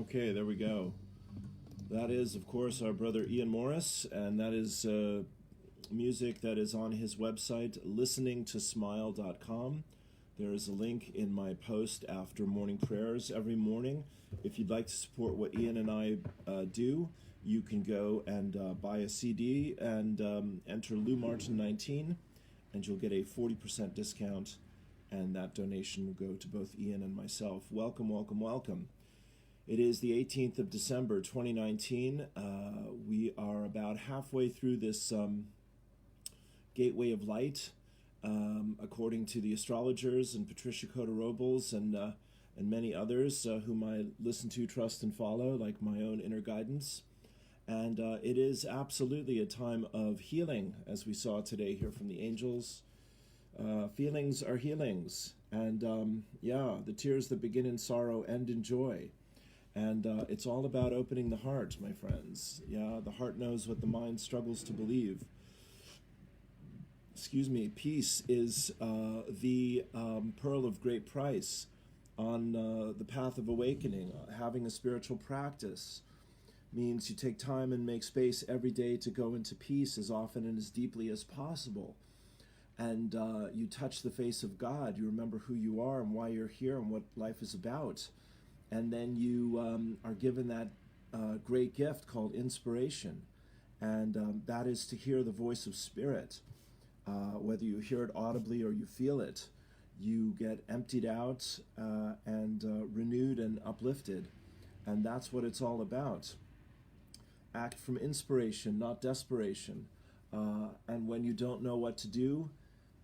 Okay, there we go. That is, of course, our brother Ian Morris, and that is music that is on his website, listeningtosmile.com. There is a link in my post after morning prayers every morning. If you'd like to support what Ian and I do, you can go and buy a CD and enter Lou Martin 19, and you'll get a 40% discount, and that donation will go to both Ian and myself. Welcome, welcome, welcome. It is the 18th of December, 2019. We are about halfway through this Gateway of Light, according to the astrologers and Patricia Cota Robles and many others whom I listen to, trust, and follow, like my own inner guidance. And it is absolutely a time of healing, as we saw today here from the angels. Feelings are healings. And the tears that begin in sorrow end in joy. And it's all about opening the heart, my friends. Yeah, the heart knows what the mind struggles to believe. Excuse me. Peace is the pearl of great price on the path of awakening. Having a spiritual practice means you take time and make space every day to go into peace as often and as deeply as possible. And you touch the face of God. You remember who you are and why you're here and what life is about. And then you are given that great gift called inspiration. And that is to hear the voice of spirit. Whether you hear it audibly or you feel it, you get emptied out and renewed and uplifted. And that's what it's all about. Act from inspiration, not desperation. And when you don't know what to do,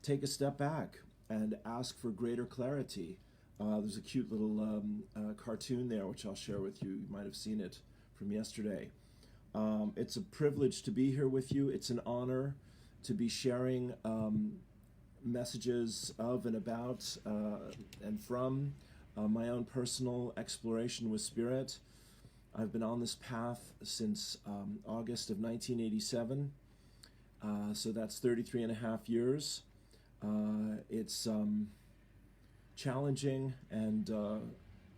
take a step back and ask for greater clarity. There's a cute little cartoon there, which I'll share with you. You might have seen it from yesterday. It's a privilege to be here with you. It's an honor to be sharing messages of and about and from my own personal exploration with Spirit. I've been on this path since August of 1987, so that's 33 and a half years. It's challenging and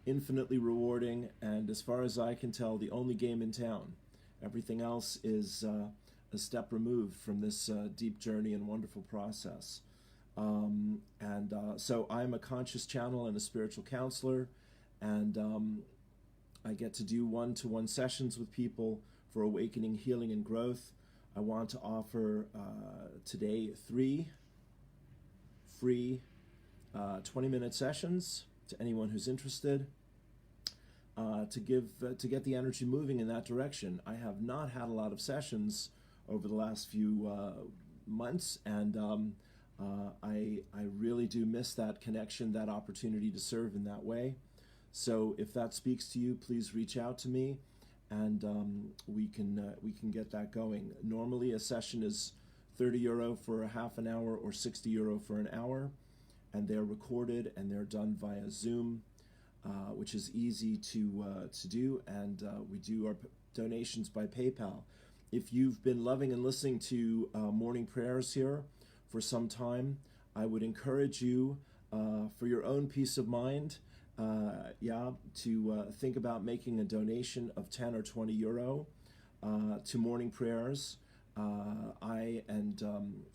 infinitely rewarding, and as far as I can tell, the only game in town. Everything else is a step removed from this deep journey and wonderful process. So I'm a conscious channel and a spiritual counselor, and I get to do one-to-one sessions with people for awakening, healing, and growth. I want to offer today 3 free 20-minute sessions to anyone who's interested to get the energy moving in that direction. I have not had a lot of sessions over the last few months, and I really do miss that connection, that opportunity to serve in that way. So if that speaks to you, please reach out to me, and we can get that going. Normally, a session is €30 for a half an hour or €60 for an hour. And they're recorded and they're done via Zoom, which is easy to do. And we do our donations by PayPal. If you've been loving and listening to morning prayers here for some time, I would encourage you, for your own peace of mind, to think about making a donation of 10 or 20 euro to morning prayers. I and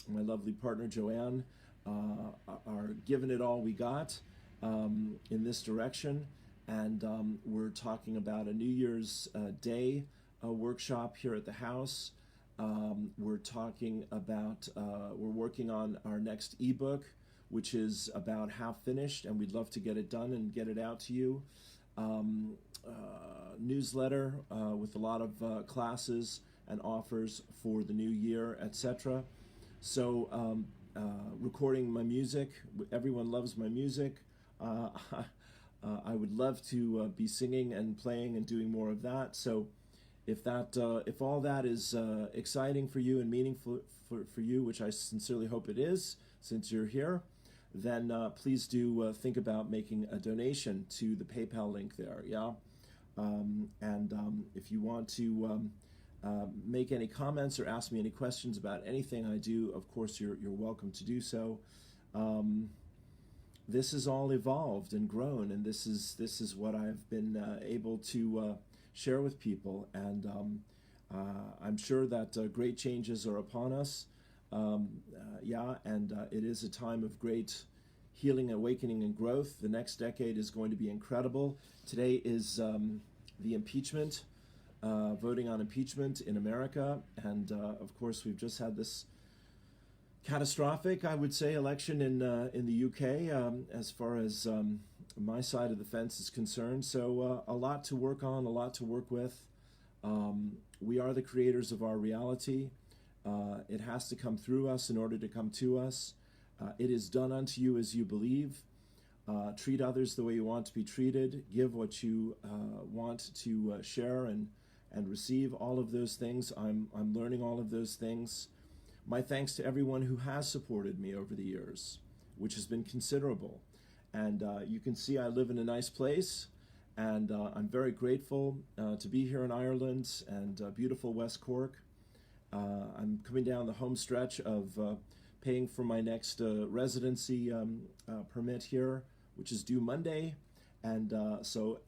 my lovely partner Joanne are giving it all we got in this direction, and we're talking about a New Year's Day workshop here at the house. We're talking about we're working on our next ebook, which is about half finished, and we'd love to get it done and get it out to you. Newsletter with a lot of classes and offers for the new year, etc. So recording my music. Everyone loves my music. I would love to be singing and playing and doing more of that. So if all that is exciting for you and meaningful for you, which I sincerely hope it is, since you're here, then please do think about making a donation to the PayPal link there. Yeah, if you want to make any comments or ask me any questions about anything I do, of course you're welcome to do so. this has all evolved and grown, and this is what I've been able to share with people. And I'm sure that great changes are upon us. It is a time of great healing, awakening, and growth. The next decade is going to be incredible. Today is the impeachment, voting on impeachment in America, and of course we've just had this catastrophic, I would say, election in the UK as far as my side of the fence is concerned. So a lot to work on, a lot to work with. We are the creators of our reality. It has to come through us in order to come to us. It is done unto you as you believe. Treat others the way you want to be treated. Give what you want to share and receive. All of those things. I'm learning all of those things. My thanks to everyone who has supported me over the years, which has been considerable. And you can see I live in a nice place, and I'm very grateful to be here in Ireland and beautiful West Cork. I'm coming down the home stretch of paying for my next residency permit here, which is due Monday, and so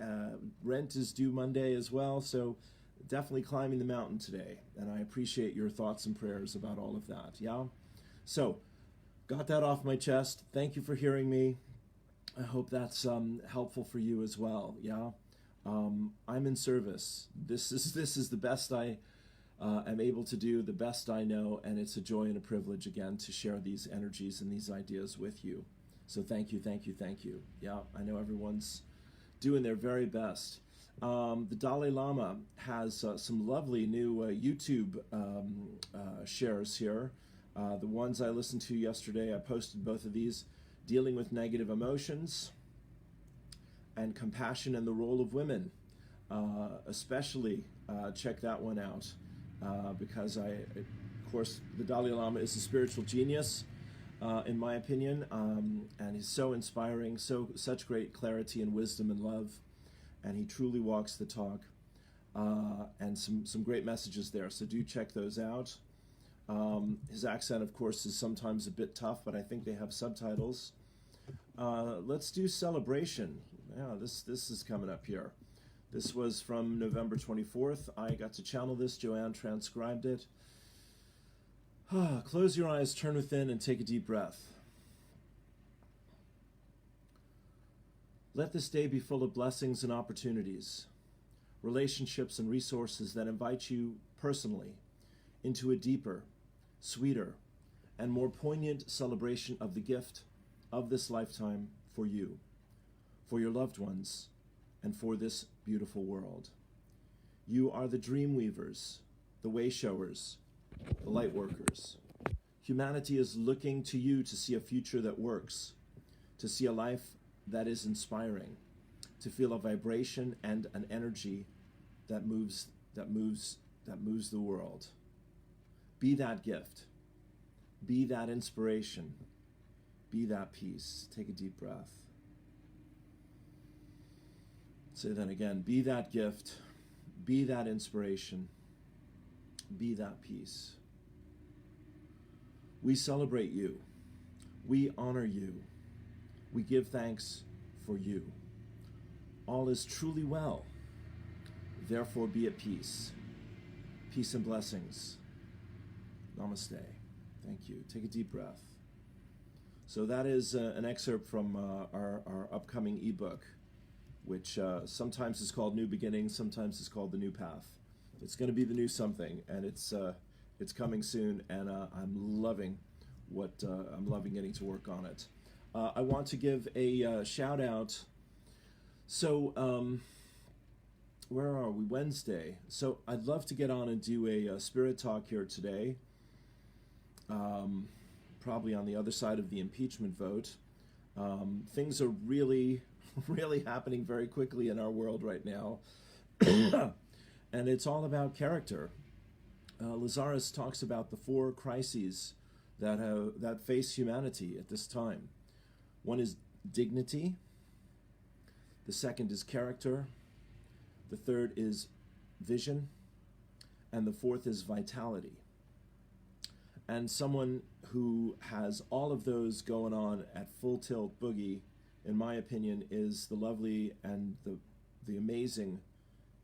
rent is due Monday as well. So definitely climbing the mountain today, and I appreciate your thoughts and prayers about all of that. Yeah, so got that off my chest. Thank you for hearing me. I hope that's helpful for you as well. Yeah, I'm in service. This is the best I am able to do, the best I know, and it's a joy and a privilege again to share these energies and these ideas with you. So thank you, thank you, thank you. Yeah, I know everyone's doing their very best. The Dalai Lama has some lovely new YouTube shares here. The ones I listened to yesterday, I posted both of these, dealing with negative emotions and compassion and the role of women. Especially check that one out because of course, the Dalai Lama is a spiritual genius, in my opinion, and he's so inspiring, such great clarity and wisdom and love. And he truly walks the talk, and some great messages there. So do check those out. His accent, of course, is sometimes a bit tough, but I think they have subtitles. Let's do Celebration. Yeah, this is coming up here. This was from November 24th. I got to channel this. Joanne transcribed it. Close your eyes, turn within, and take a deep breath. Let this day be full of blessings and opportunities, relationships and resources that invite you personally into a deeper, sweeter, and more poignant celebration of the gift of this lifetime for you, for your loved ones, and for this beautiful world. You are the dream weavers, the way showers, the light workers. Humanity is looking to you to see a future that works, to see a life that is inspiring, to feel a vibration and an energy that moves the world. Be that gift. Be that inspiration. Be that peace. Take a deep breath. Say that again. Be that gift. Be that inspiration. Be that peace. We celebrate you. We honor you. We give thanks for you. All is truly well. Therefore be at peace. Peace and blessings. Namaste. Thank you. Take a deep breath. So that is an excerpt from our upcoming ebook, which sometimes is called New Beginnings, sometimes is called The New Path. It's going to be the new something, and it's coming soon, and I'm loving getting to work on it. I want to give a shout out. So, where are we? Wednesday. So I'd love to get on and do a spirit talk here today. Probably on the other side of the impeachment vote. Things are really, really happening very quickly in our world right now. And it's all about character. Lazarus talks about the 4 crises that face humanity at this time. One is dignity. The second is character. The third is vision. And the fourth is vitality. And someone who has all of those going on at full tilt boogie, in my opinion, is the lovely and the amazing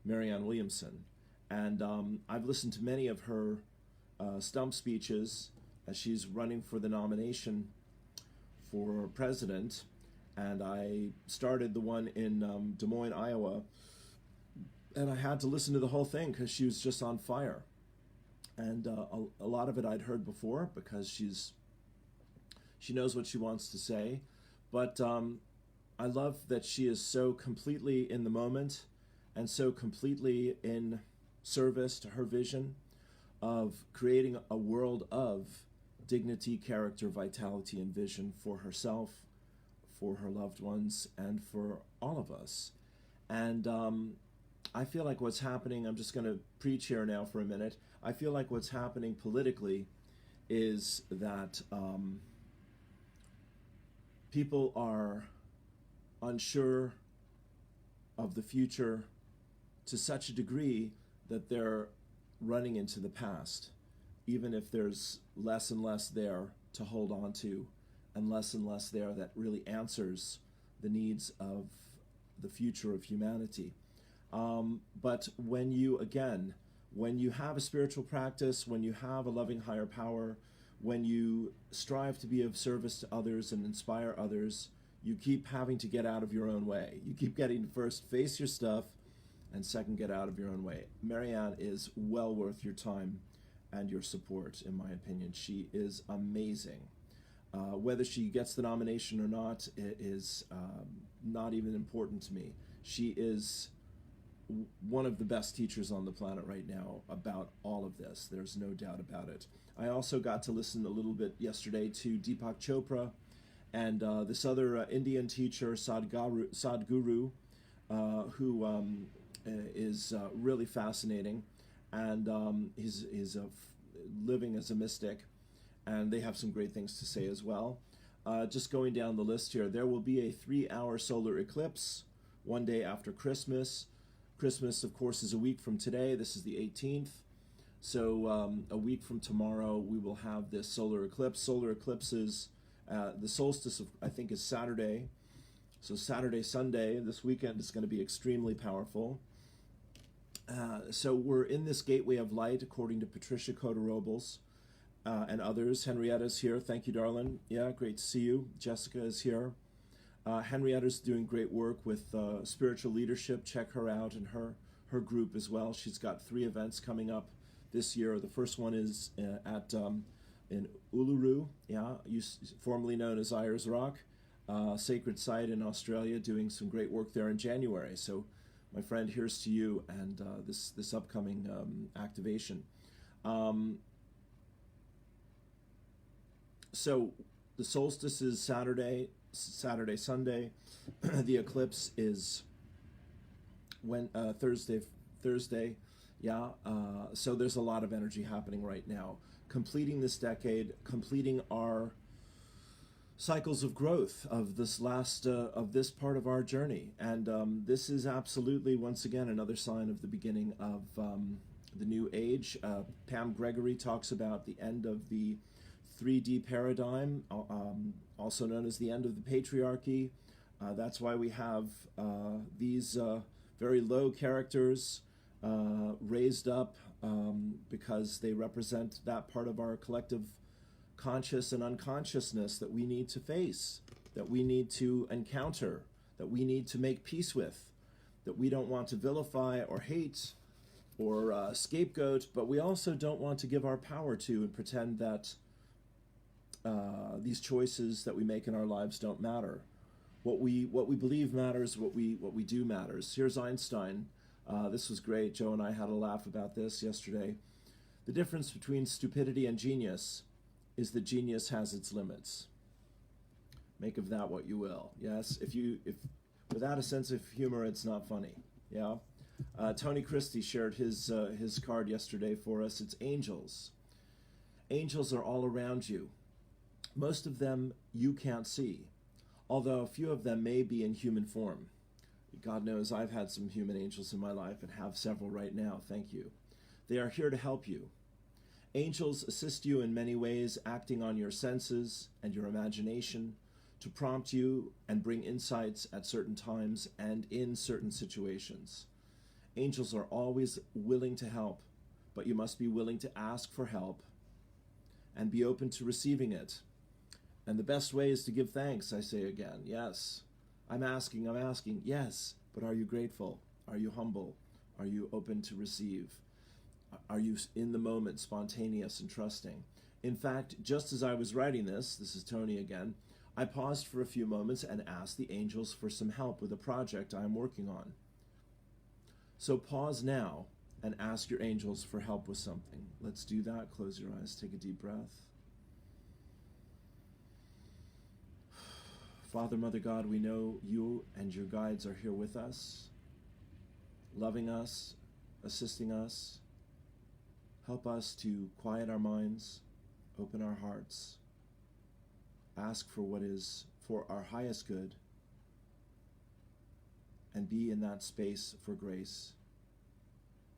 Marianne Williamson. And I've listened to many of her stump speeches as she's running for the nomination for president. And I started the one in Des Moines, Iowa, and I had to listen to the whole thing because she was just on fire. And a lot of it I'd heard before because she knows what she wants to say. But I love that she is so completely in the moment and so completely in service to her vision of creating a world of dignity, character, vitality, and vision for herself, for her loved ones, and for all of us. And I feel like what's happening, I'm just going to preach here now for a minute. I feel like what's happening politically is that people are unsure of the future to such a degree that they're running into the past, even if there's less and less there to hold on to and less there that really answers the needs of the future of humanity. But when you have a spiritual practice, when you have a loving higher power, when you strive to be of service to others and inspire others, you keep having to get out of your own way. You keep getting to first face your stuff and second get out of your own way. Marianne is well worth your time and your support, in my opinion. She is amazing. Whether she gets the nomination or not is not even important to me. She is one of the best teachers on the planet right now about all of this. There's no doubt about it. I also got to listen a little bit yesterday to Deepak Chopra and this other Indian teacher, Sadhguru, who is really fascinating, and he's living as a mystic, and they have some great things to say as well. Just going down the list here, there will be a 3-hour solar eclipse one day after Christmas. Christmas, of course, is a week from today. This is the 18th. So a week from tomorrow, we will have this solar eclipse. Solar eclipses, the solstice, I think, is Saturday. So Saturday, Sunday, this weekend is going to be extremely powerful. So we're in this gateway of light, according to Patricia Cota-Robles and others. Henrietta's here. Thank you, darling. Yeah, great to see you. Jessica is here. Henrietta's doing great work with spiritual leadership. Check her out and her group as well. She's got 3 events coming up this year. The first one is in Uluru, formerly known as Ayers Rock, sacred site in Australia, doing some great work there in January. So my friend, here's to you and this upcoming activation. So the solstice is Saturday, Sunday. The eclipse is Thursday. Yeah. So there's a lot of energy happening right now. Completing this decade, completing our cycles of growth of this last of this part of our journey, and this is absolutely once again another sign of the beginning of the new age. Pam Gregory talks about the end of the 3D paradigm, also known as the end of the patriarchy. That's why we have these very low characters raised up because they represent that part of our collective conscious and unconsciousness that we need to face, that we need to encounter, that we need to make peace with, that we don't want to vilify or hate or scapegoat, but we also don't want to give our power to and pretend that these choices that we make in our lives don't matter. What we believe matters. What we do matters. Here's Einstein. This was great. Joe and I had a laugh about this yesterday. The difference between stupidity and genius is that genius has its limits. Make of that what you will. Yes, if without a sense of humor, it's not funny. Yeah. Tony Christie shared his card yesterday for us. It's angels. Angels are all around you. Most of them you can't see, although a few of them may be in human form. God knows I've had some human angels in my life and have several right now. Thank you. They are here to help you. Angels assist you in many ways, acting on your senses and your imagination to prompt you and bring insights at certain times and in certain situations. Angels are always willing to help, but you must be willing to ask for help and be open to receiving it. And the best way is to give thanks, I say again. Yes, I'm asking. Yes, but are you grateful? Are you humble? Are you open to receive? Are you in the moment, spontaneous and trusting? In fact, just as I was writing this is Tony again, I paused for a few moments and asked the angels for some help with a project I am working on. So pause now and ask your angels for help with something. Let's do that. Close your eyes. Take a deep breath. Father, Mother God, we know you and your guides are here with us, loving us, assisting us. Help us to quiet our minds, open our hearts, ask for what is for our highest good, and be in that space for grace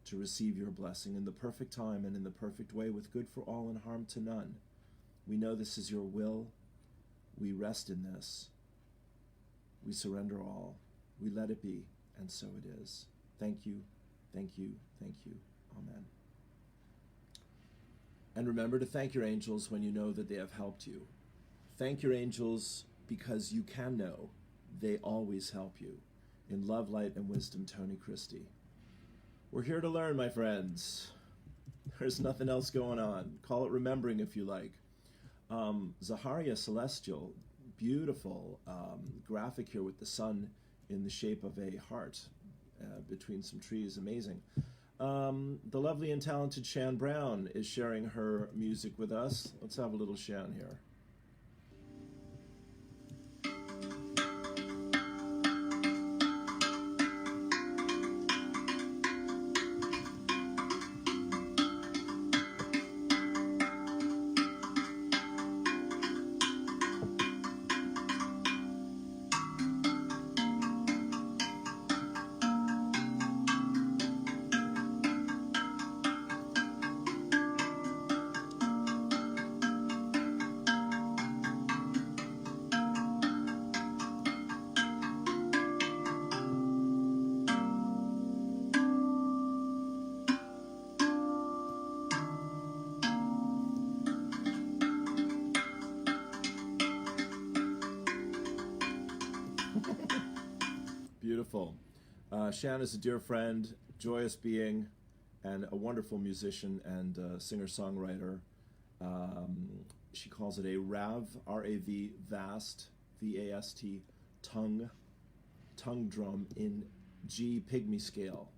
to receive your blessing in the perfect time and in the perfect way, with good for all and harm to none. We know this is your will. We rest in this. We surrender all. We let it be, and so it is. Thank you, thank you, thank you. Amen. And remember to thank your angels when you know that they have helped you. Thank your angels because you can know they always help you. In love, light, and wisdom, Tony Christie. We're here to learn, my friends. There's nothing else going on. Call it remembering if you like. Zaharia Celestial, beautiful graphic here with the sun in the shape of a heart between some trees. Amazing. The lovely and talented Shan Brown is sharing her music with us. Let's have a little Shan here. Beautiful. Shan is a dear friend, joyous being, and a wonderful musician and singer-songwriter. She calls it a Rav, R-A-V, vast, V-A-S-T, tongue drum in G pygmy scale.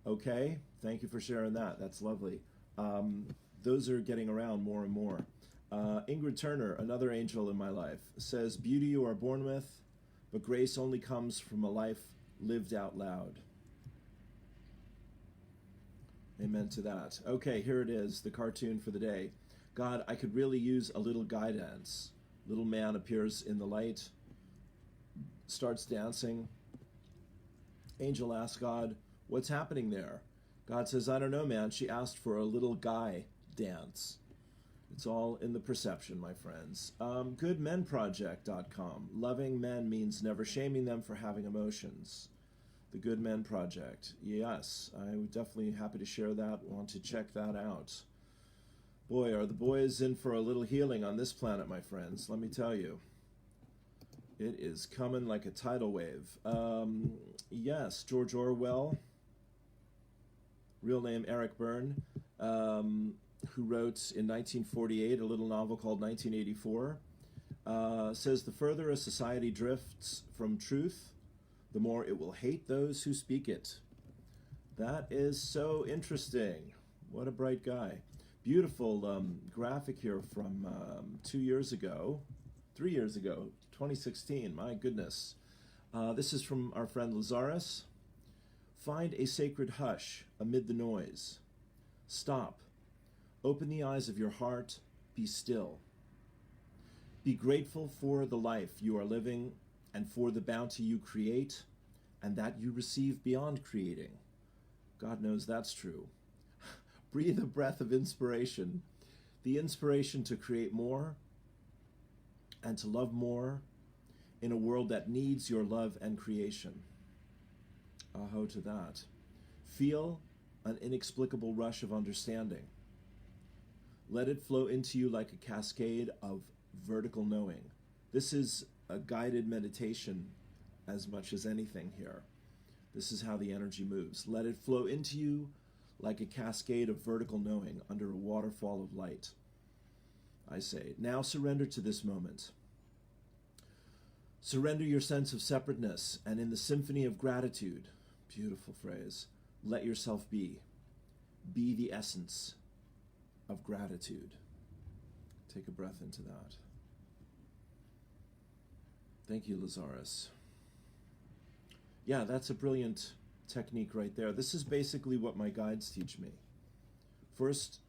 Okay, thank you for sharing that. That's lovely. Those are getting around more and more. Ingrid Turner, another angel in my life, says, beauty you are born with, but grace only comes from a life lived out loud. Amen to that. Okay, here it is, the cartoon for the day. God, I could really use a little guidance. Little man appears in the light, starts dancing. Angel asks God, what's happening there? God says, I don't know, man. She asked for a little guy dance. It's all in the perception, my friends. GoodMenProject.com. Loving men means never shaming them for having emotions. The Good Men Project. Yes, I'm definitely happy to share that. Want to check that out. Boy, are the boys in for a little healing on this planet, my friends. Let me tell you. It is coming like a tidal wave. Yes, George Orwell, real name Eric Berne, who wrote in 1948 a little novel called 1984, says the further a society drifts from truth, the more it will hate those who speak it. That is so interesting. What a bright guy. Beautiful graphic here from 3 years ago, 2016, my goodness. This is from our friend Lazarus. Find a sacred hush amid the noise. Stop. Open the eyes of your heart. Be still. Be grateful for the life you are living and for the bounty you create and that you receive beyond creating. God knows that's true. Breathe a breath of inspiration the inspiration to create more and to love more in a world that needs your love and creation. Aho to that. Feel an inexplicable rush of understanding. Let it flow into you like a cascade of vertical knowing. This is a guided meditation as much as anything here. This is how the energy moves. Let it flow into you like a cascade of vertical knowing under a waterfall of light. I say, now surrender to this moment. Surrender your sense of separateness, and in the symphony of gratitude, beautiful phrase, let yourself be. Be the essence of gratitude. Take a breath into that. Thank you, Lazarus. Yeah, that's a brilliant technique right there. This is basically what my guides teach me. First,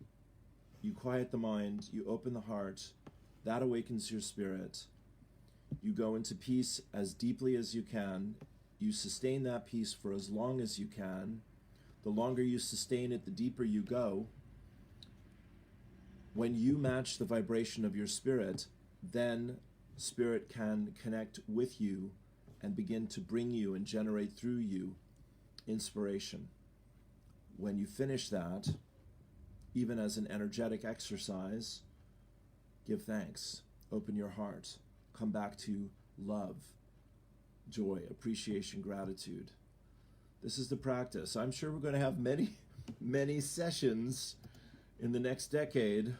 you quiet the mind, you open the heart, that awakens your spirit. You go into peace as deeply as you can. You sustain that peace for as long as you can. The longer you sustain it, the deeper you go. When you match the vibration of your spirit, then spirit can connect with you and begin to bring you and generate through you inspiration. When you finish that, even as an energetic exercise, give thanks, open your heart, come back to love, joy, appreciation, gratitude. This is the practice. I'm sure we're going to have many sessions in the next decade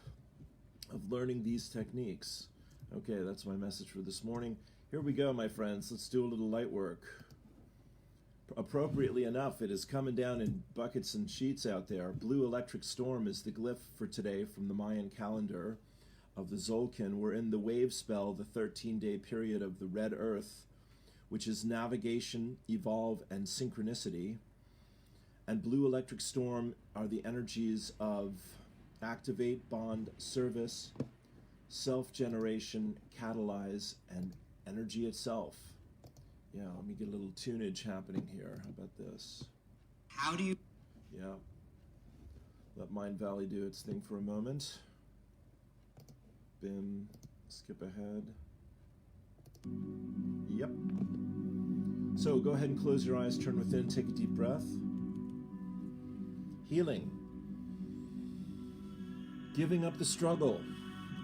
of learning these techniques. Okay, that's my message for this morning. Here we go, my friends. Let's do a little light work. Appropriately enough, it is coming down in buckets and sheets out there. Blue electric storm is the glyph for today from the Mayan calendar of the Zolkin. We're in the wave spell, the 13-day period of the red earth, which is navigation, evolve, and synchronicity. And blue electric storm are the energies of activate, bond, service, self-generation, catalyze, and energy itself. Yeah, let me get a little tunage happening here. How about this? How do you... Yeah. Let Mind Valley do its thing for a moment. Bim. Skip ahead. Yep. So go ahead and close your eyes, turn within, take a deep breath. Healing. Giving up the struggle.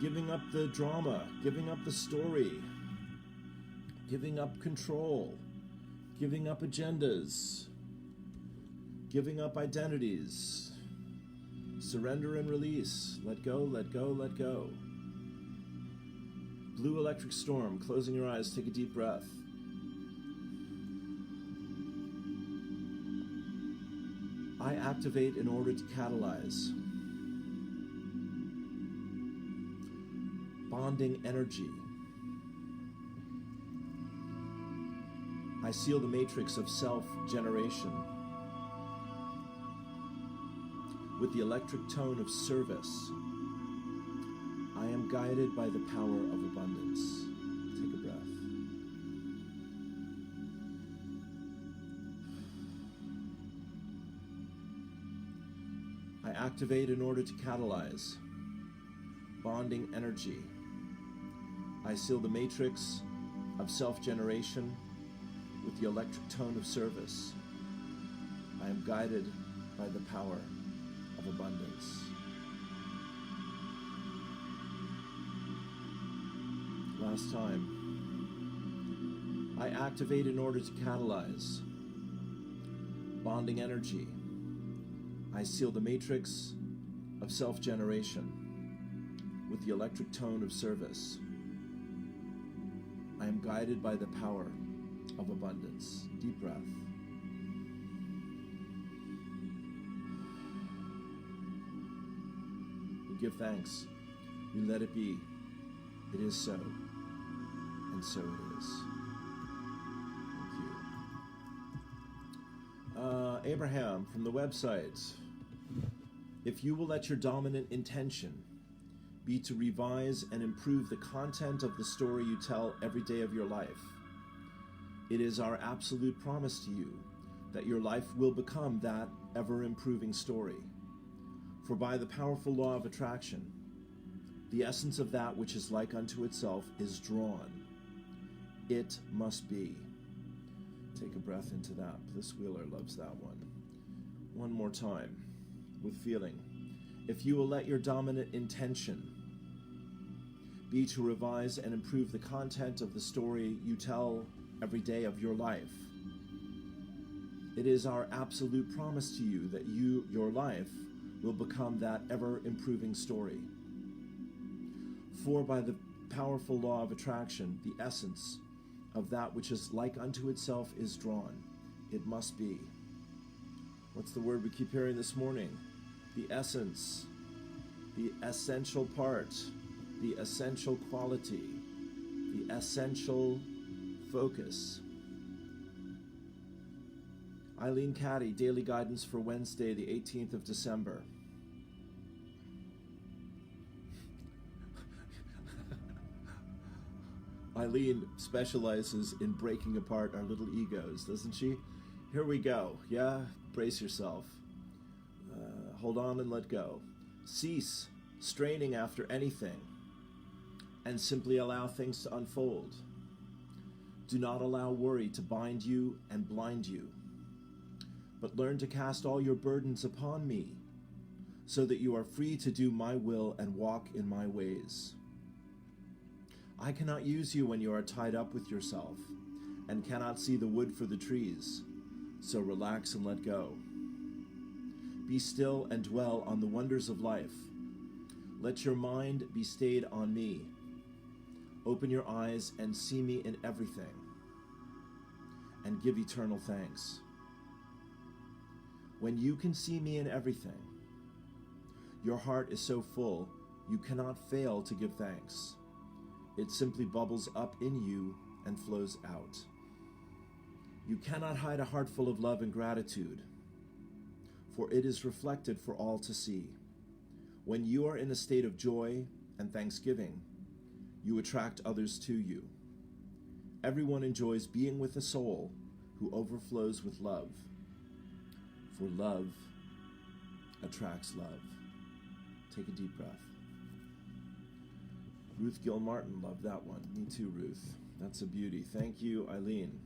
Giving up the drama. Giving up the story. Giving up control. Giving up agendas. Giving up identities. Surrender and release. Let go, let go, let go. Blue electric storm. Closing your eyes, take a deep breath. I activate in order to catalyze. Bonding energy. I seal the matrix of self-generation with the electric tone of service. I am guided by the power of abundance. Take a breath. I activate in order to catalyze. Bonding energy. I seal the matrix of self-generation with the electric tone of service. I am guided by the power of abundance. Last time. I activate in order to catalyze. Bonding energy. I seal the matrix of self-generation with the electric tone of service. I am guided by the power of abundance. Deep breath. We give thanks. We let it be. It is so. And so it is. Thank you. Abraham from the website. If you will let your dominant intention be to revise and improve the content of the story you tell every day of your life, it is our absolute promise to you that your life will become that ever-improving story. For by the powerful law of attraction, The essence of that which is like unto itself is drawn. It must be. Take a breath into that. Bliss Wheeler loves that one. One more time, with feeling. If you will let your dominant intention be to revise and improve the content of the story you tell every day of your life, it is our absolute promise to you that your life will become that ever-improving story. For by the powerful law of attraction, the essence of that which is like unto itself is drawn. It must be. What's the word we keep hearing this morning? The essence, the essential part, the essential quality, the essential focus. Eileen Caddy, Daily Guidance for Wednesday, the 18th of December. Eileen specializes in breaking apart our little egos, doesn't she? Here we go. Yeah? Brace yourself. Hold on and let go. Cease straining after anything and simply allow things to unfold. Do not allow worry to bind you and blind you, but learn to cast all your burdens upon me so that you are free to do my will and walk in my ways. I cannot use you when you are tied up with yourself and cannot see the wood for the trees, so relax and let go. Be still and dwell on the wonders of life. Let your mind be stayed on me. Open your eyes and see me in everything, and give eternal thanks. When you can see me in everything, your heart is so full you cannot fail to give thanks. It simply bubbles up in you and flows out. You cannot hide a heart full of love and gratitude, for it is reflected for all to see. When you are in a state of joy and thanksgiving, you attract others to you. Everyone enjoys being with a soul who overflows with love, for love attracts love. Take a deep breath. Ruth Gilmartin, love that one. Me too, Ruth. That's a beauty. Thank you, Eileen.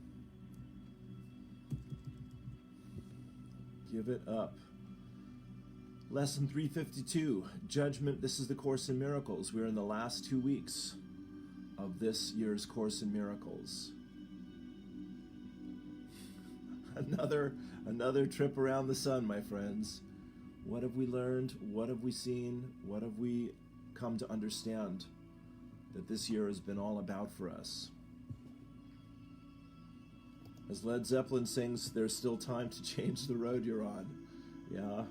Give it up. Lesson 352, Judgment. This is the Course in Miracles. We're in the last 2 weeks of this year's Course in Miracles. Another trip around the sun, my friends. What have we learned? What have we seen? What have we come to understand that this year has been all about for us? As Led Zeppelin sings, there's still time to change the road you're on. Yeah.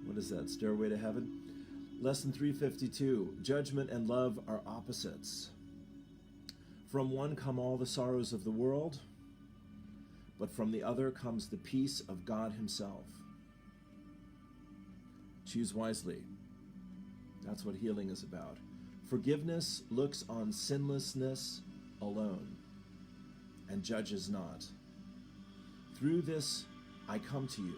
What is that? Stairway to Heaven? Lesson 352. Judgment and love are opposites. From one come all the sorrows of the world, but from the other comes the peace of God Himself. Choose wisely. That's what healing is about. Forgiveness looks on sinlessness alone and judges not. Through this I come to you.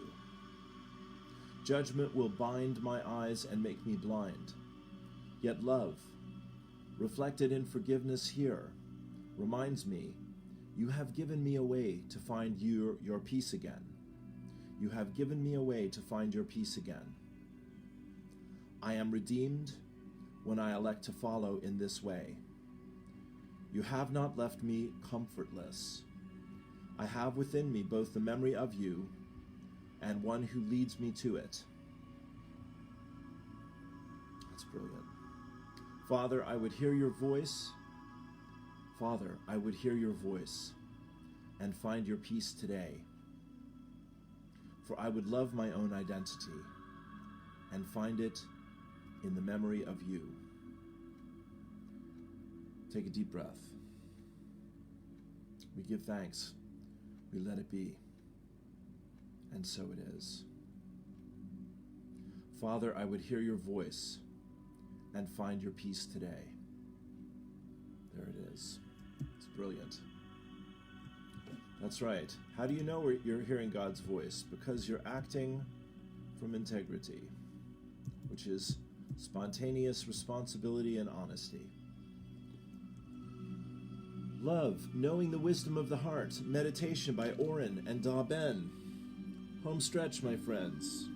Judgment will bind my eyes and make me blind. Yet love, reflected in forgiveness here, reminds me, you have given me a way to find your peace again. You have given me a way to find your peace again. I am redeemed when I elect to follow in this way. You have not left me comfortless. I have within me both the memory of you and one who leads me to it. That's brilliant. Father, I would hear your voice. Father, I would hear your voice and find your peace today. For I would love my own identity and find it in the memory of you. Take a deep breath. We give thanks. We let it be. And so it is. Father, I would hear your voice and find your peace today. There it is. It's brilliant. That's right. How do you know you're hearing God's voice? Because you're acting from integrity, which is spontaneous responsibility and honesty. Love, knowing the wisdom of the heart, meditation by Oren and Da Ben. Home stretch, my friends.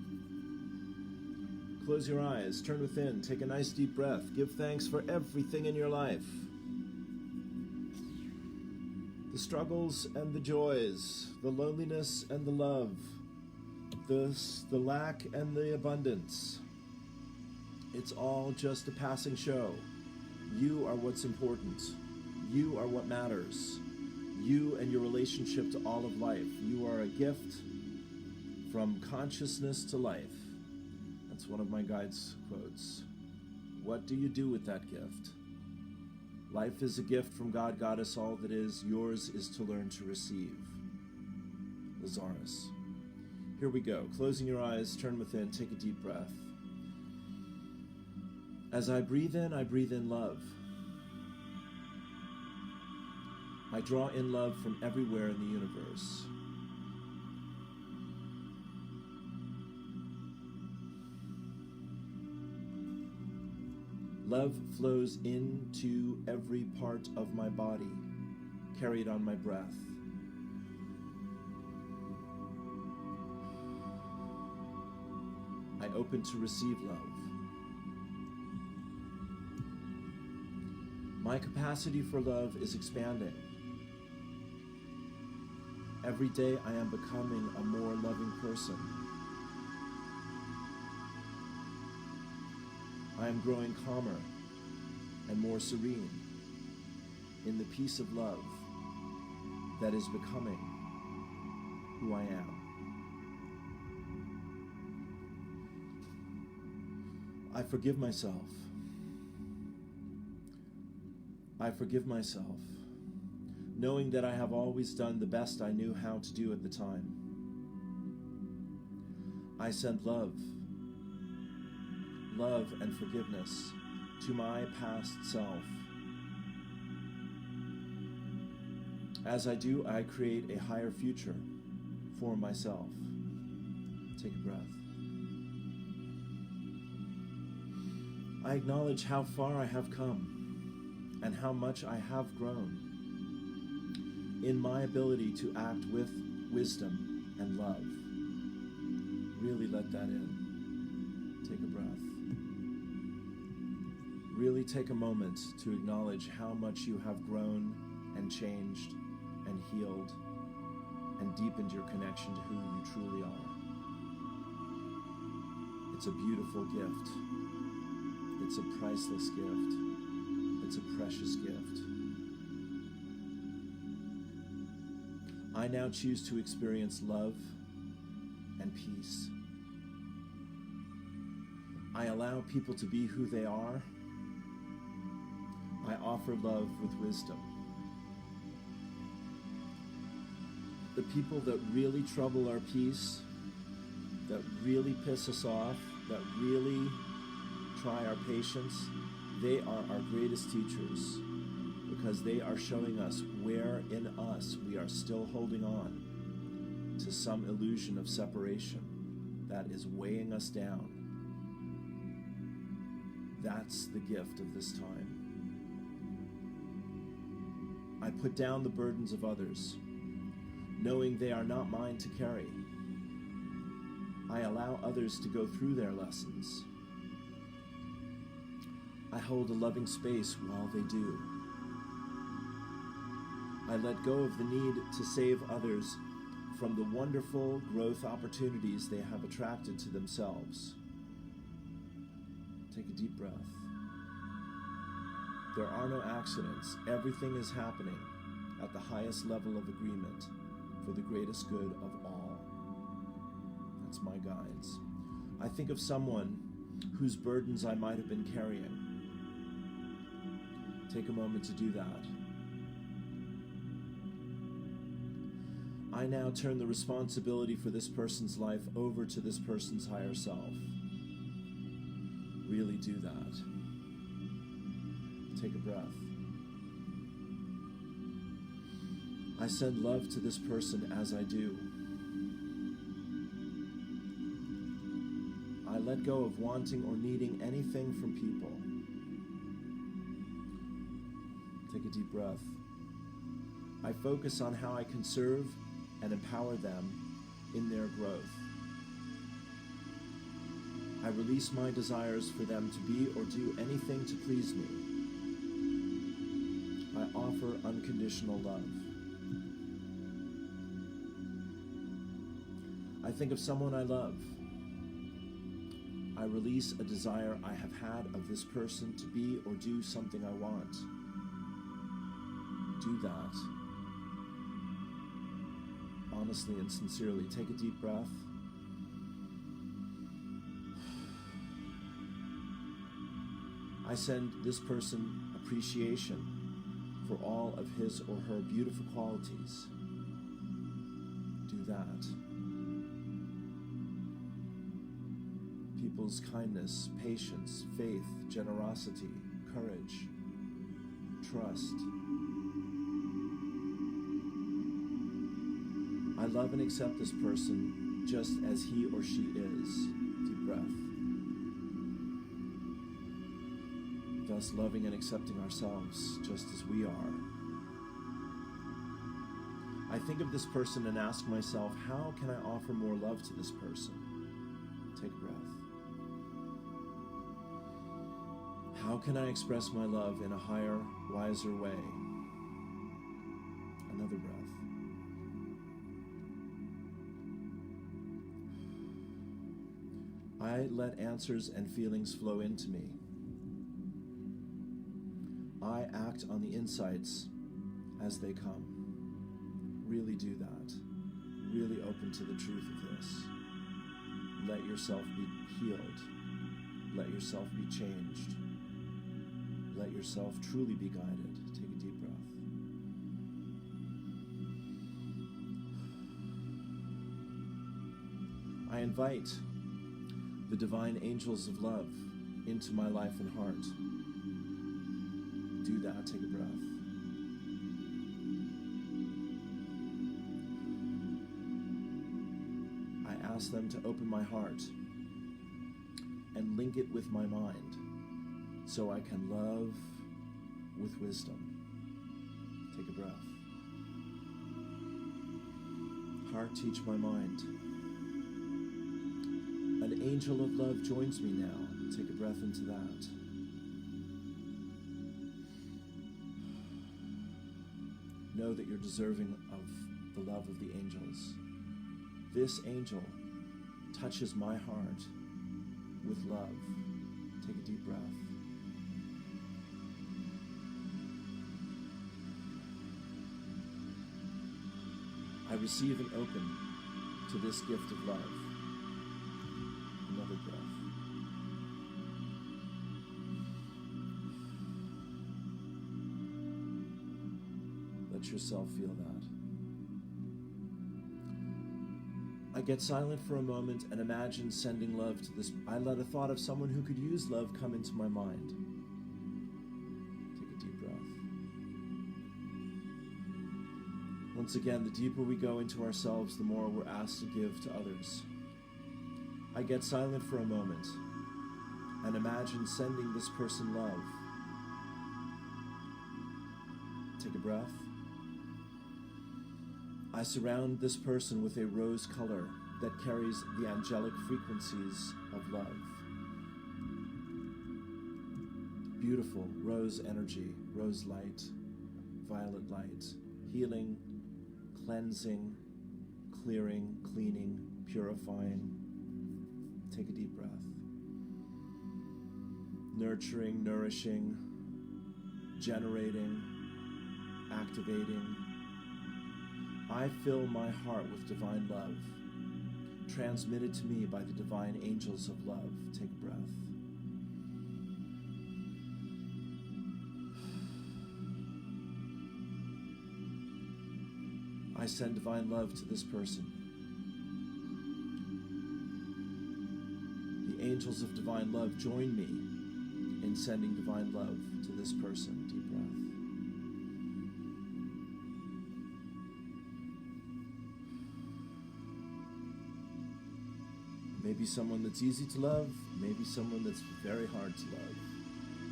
Close your eyes, turn within, take a nice deep breath, give thanks for everything in your life. The struggles and the joys, the loneliness and the love, the lack and the abundance. It's all just a passing show. You are what's important. You are what matters. You and your relationship to all of life. You are a gift from consciousness to life. That's one of my guide's quotes. What do you do with that gift? Life is a gift from God, Goddess, all that is. Yours is to learn to receive. Lazarus. Here we go. Closing your eyes, turn within, take a deep breath. As I breathe in love. I draw in love from everywhere in the universe. Love flows into every part of my body, carried on my breath. I open to receive love. My capacity for love is expanding. Every day I am becoming a more loving person. I am growing calmer and more serene in the peace of love that is becoming who I am. I forgive myself. I forgive myself, knowing that I have always done the best I knew how to do at the time. I send love and forgiveness to my past self. As I do, I create a higher future for myself. Take a breath. I acknowledge how far I have come and how much I have grown in my ability to act with wisdom and love. Really let that in. Take a breath. Really take a moment to acknowledge how much you have grown and changed and healed and deepened your connection to who you truly are. It's a beautiful gift. It's a priceless gift. It's a precious gift. I now choose to experience love and peace. I allow people to be who they are. I offer love with wisdom. The people that really trouble our peace, that really piss us off, that really try our patience, they are our greatest teachers because they are showing us where in us we are still holding on to some illusion of separation that is weighing us down. That's the gift of this time. I put down the burdens of others, knowing they are not mine to carry. I allow others to go through their lessons. I hold a loving space while they do. I let go of the need to save others from the wonderful growth opportunities they have attracted to themselves. Take a deep breath. There are no accidents. Everything is happening at the highest level of agreement for the greatest good of all. That's my guides. I think of someone whose burdens I might have been carrying. Take a moment to do that. I now turn the responsibility for this person's life over to this person's higher self. Really do that. Take a breath. I send love to this person as I do. I let go of wanting or needing anything from people. Take a deep breath. I focus on how I can serve and empower them in their growth. I release my desires for them to be or do anything to please me. I offer unconditional love. I think of someone I love. I release a desire I have had of this person to be or do something I want. Do that. Honestly and sincerely. Take a deep breath. I send this person appreciation for all of his or her beautiful qualities. Do that. People's kindness, patience, faith, generosity, courage, trust. I love and accept this person just as he or she is. Deep breath. Thus loving and accepting ourselves just as we are. I think of this person and ask myself, how can I offer more love to this person? Take a breath. How can I express my love in a higher, wiser way? Another breath. I let answers and feelings flow into me. I act on the insights as they come. Really do that. Really open to the truth of this. Let yourself be healed. Let yourself be changed. Let yourself truly be guided. Take a deep breath. I invite the divine angels of love into my life and heart. Do that. Take a breath. I ask them to open my heart and link it with my mind so I can love with wisdom. Take a breath. Heart, teach my mind. An angel of love joins me now. Take a breath into that. Know that you're deserving of the love of the angels. This angel touches my heart with love. Take a deep breath. I receive and open to this gift of love. Another breath. Let yourself feel that. I get silent for a moment and imagine sending love to this. I let a thought of someone who could use love come into my mind. Take a deep breath. Once again, the deeper we go into ourselves, the more we're asked to give to others. I get silent for a moment and imagine sending this person love. Take a breath. I surround this person with a rose color that carries the angelic frequencies of love. Beautiful rose energy, rose light, violet light, healing, cleansing, clearing, cleaning, purifying. Take a deep breath. Nurturing, nourishing, generating, activating. I fill my heart with divine love, transmitted to me by the divine angels of love. Take a breath. I send divine love to this person. The angels of divine love join me in sending divine love to this person. Deep breath. Maybe Maybe someone that's easy to love, maybe someone that's very hard to love.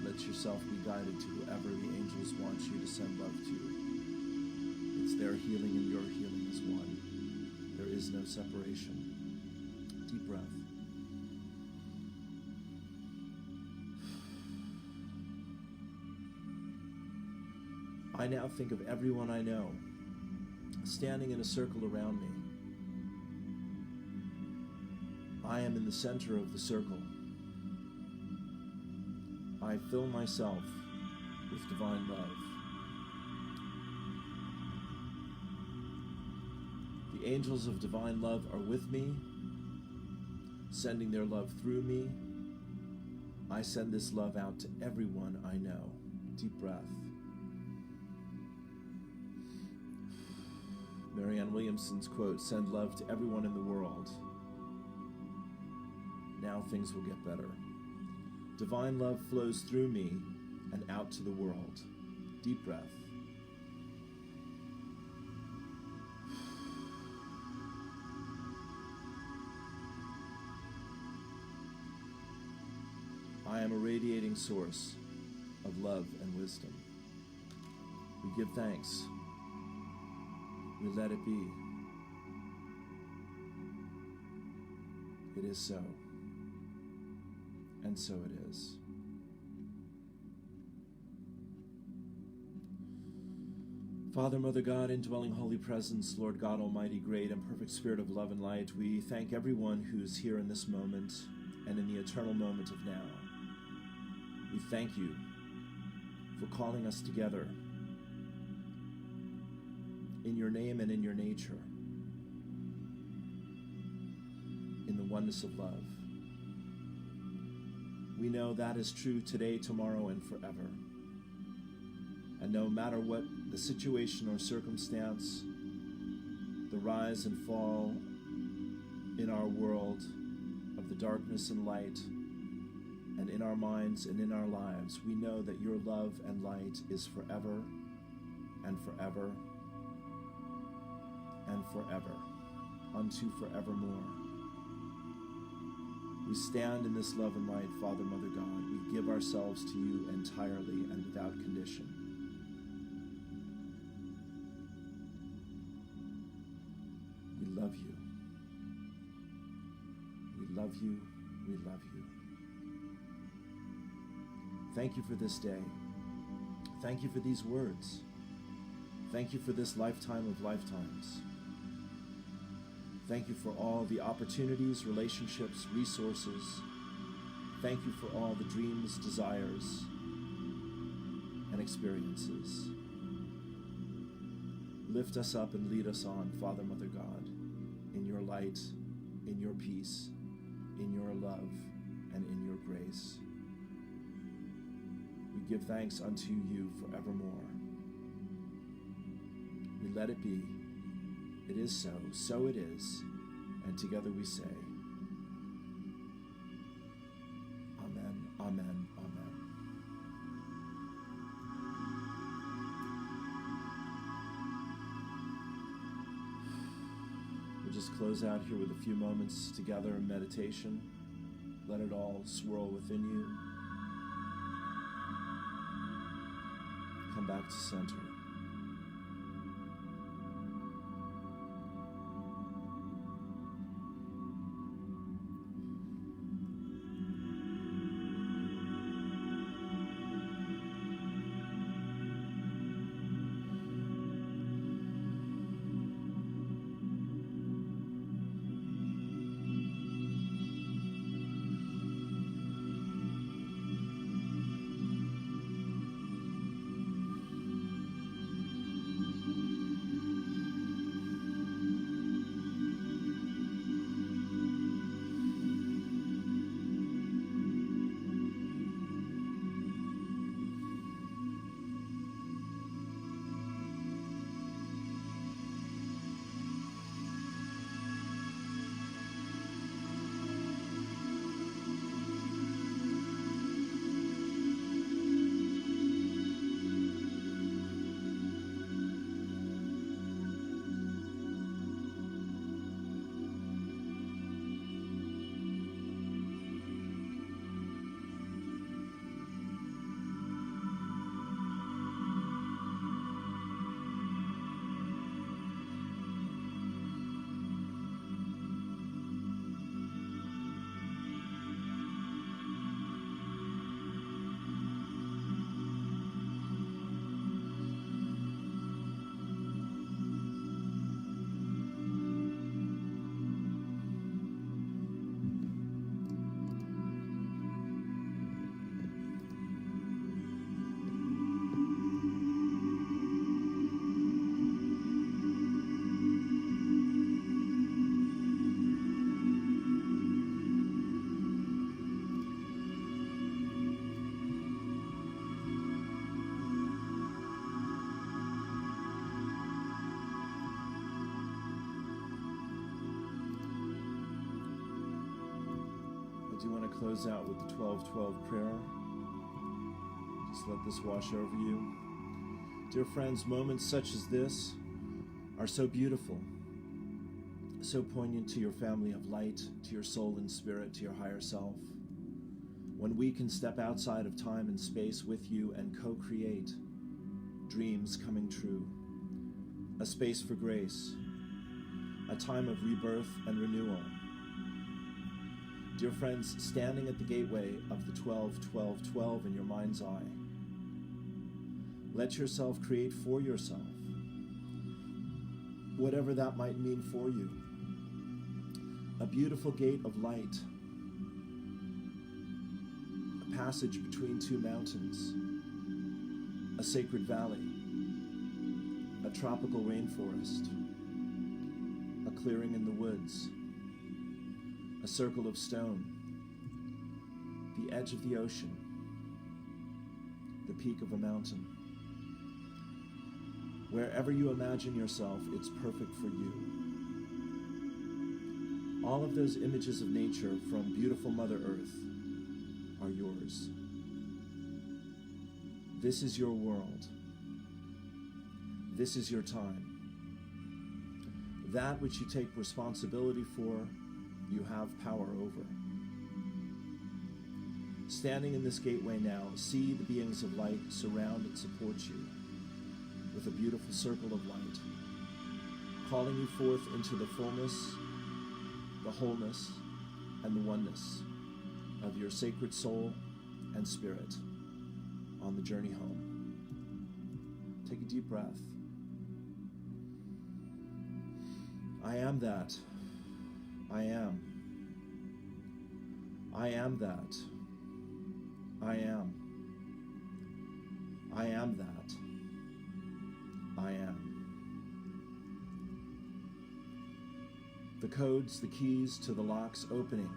Let yourself be guided to whoever the angels want you to send love to. It's their healing and your healing is one. There is no separation. Deep breath. I now think of everyone I know standing in a circle around me. I am in the center of the circle. I fill myself with divine love. The angels of divine love are with me, sending their love through me. I send this love out to everyone I know. Deep breath. Marianne Williamson's quote, "Send love to everyone in the world. Now things will get better." Divine love flows through me and out to the world. Deep breath. I am a radiating source of love and wisdom. We give thanks. We let it be. It is so. And so it is. Father, Mother God, indwelling Holy Presence, Lord God Almighty, great and perfect Spirit of love and light, we thank everyone who's here in this moment and in the eternal moment of now. We thank you for calling us together in your name and in your nature, in the oneness of love. We know that is true today, tomorrow, and forever. And no matter what the situation or circumstance, the rise and fall in our world of the darkness and light, and in our minds and in our lives, we know that your love and light is forever and forever and forever, unto forevermore. We stand in this love and light, Father, Mother God. We give ourselves to you entirely and without condition. We love you. We love you. We love you. Thank you for this day. Thank you for these words. Thank you for this lifetime of lifetimes. Thank you for all the opportunities, relationships, resources. Thank you for all the dreams, desires, and experiences. Lift us up and lead us on, Father, Mother God, in your light, in your peace, in your love, and in your grace. We give thanks unto you forevermore. We let it be. It is so, so it is, and together we say, Amen, Amen, Amen. We'll just close out here with a few moments together in meditation. Let it all swirl within you. Come back to center. I do want to close out with the 12-12 prayer. Just let this wash over you. Dear friends, moments such as this are so beautiful, so poignant to your family of light, to your soul and spirit, to your higher self. When we can step outside of time and space with you and co-create dreams coming true, a space for grace, a time of rebirth and renewal. Dear friends, standing at the gateway of the 12-12-12 in your mind's eye, let yourself create for yourself, whatever that might mean for you, a beautiful gate of light, a passage between two mountains, a sacred valley, a tropical rainforest, a clearing in the woods, a circle of stone, the edge of the ocean, the peak of a mountain. Wherever you imagine yourself, it's perfect for you. All of those images of nature from beautiful Mother Earth are yours. This is your world. This is your time. That which you take responsibility for, you have power over. Standing in this gateway now, see the beings of light surround and support you with a beautiful circle of light, calling you forth into the fullness, the wholeness, and the oneness of your sacred soul and spirit on the journey home. Take a deep breath. I am that. I am. I am that. I am. I am that. I am. The codes, the keys to the locks opening,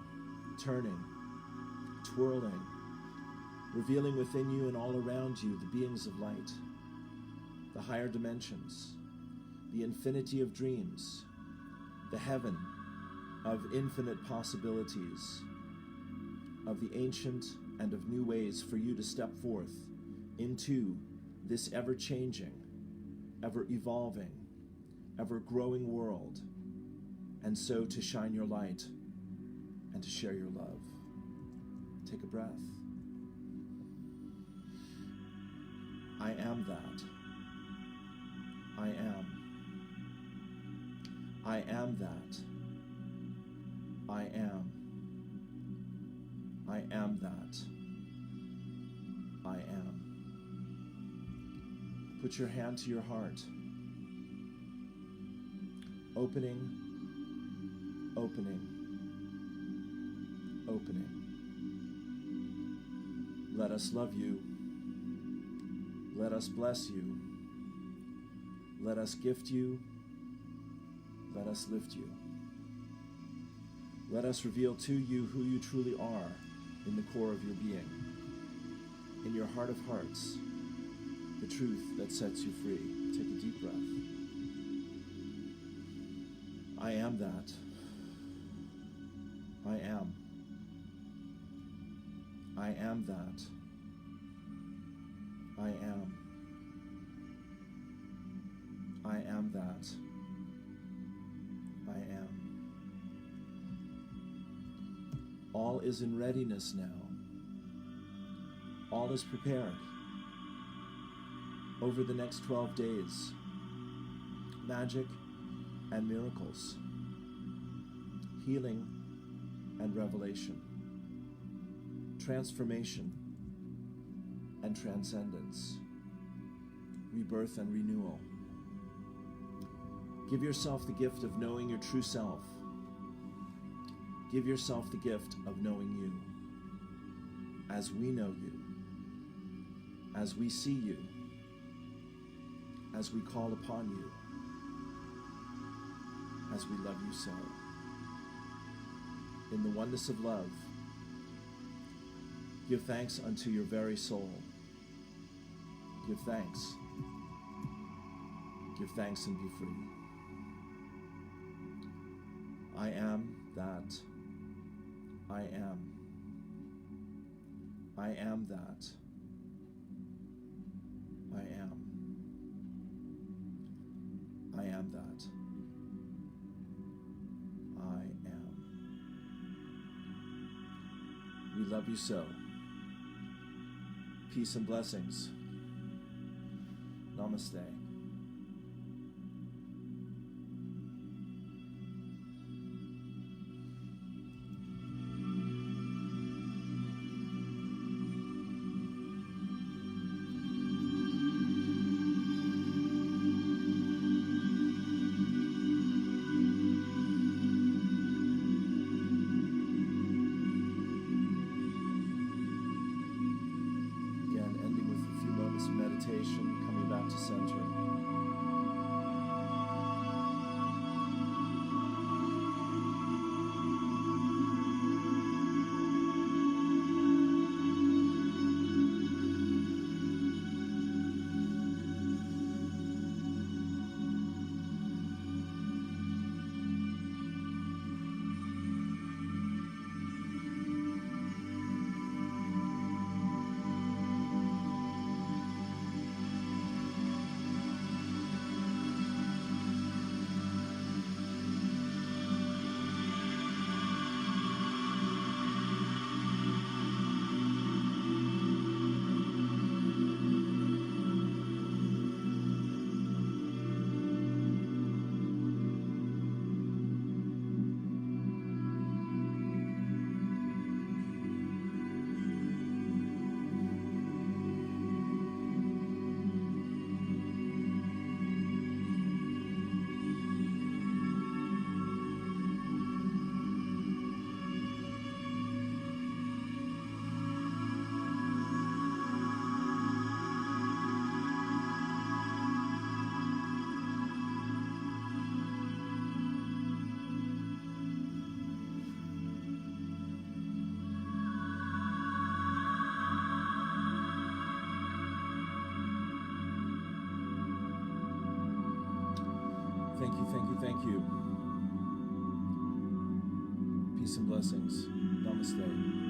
turning, twirling, revealing within you and all around you the beings of light, the higher dimensions, the infinity of dreams, the heaven of infinite possibilities, of the ancient and of new ways for you to step forth into this ever-changing, ever-evolving, ever-growing world, and so to shine your light and to share your love. Take a breath. I am that. I am. I am that. I am. I am that. I am. Put your hand to your heart. Opening, opening, opening. Let us love you. Let us bless you. Let us gift you. Let us lift you. Let us reveal to you who you truly are in the core of your being, in your heart of hearts, the truth that sets you free. Take a deep breath. I am that. I am. I am that. I am. I am that. I am. All is in readiness now. All is prepared. Over the next 12 days, magic and miracles, healing and revelation, transformation and transcendence, rebirth and renewal. Give yourself the gift of knowing your true self. Give yourself the gift of knowing you, as we know you, as we see you, as we call upon you, as we love you so. In the oneness of love, give thanks unto your very soul. Give thanks. Give thanks and be free. I am that. I am. I am that. I am. I am that. I am. We love you so. Peace and blessings. Namaste. Meditation, coming back to center. Thank you, thank you, thank you. Peace and blessings. Namaste.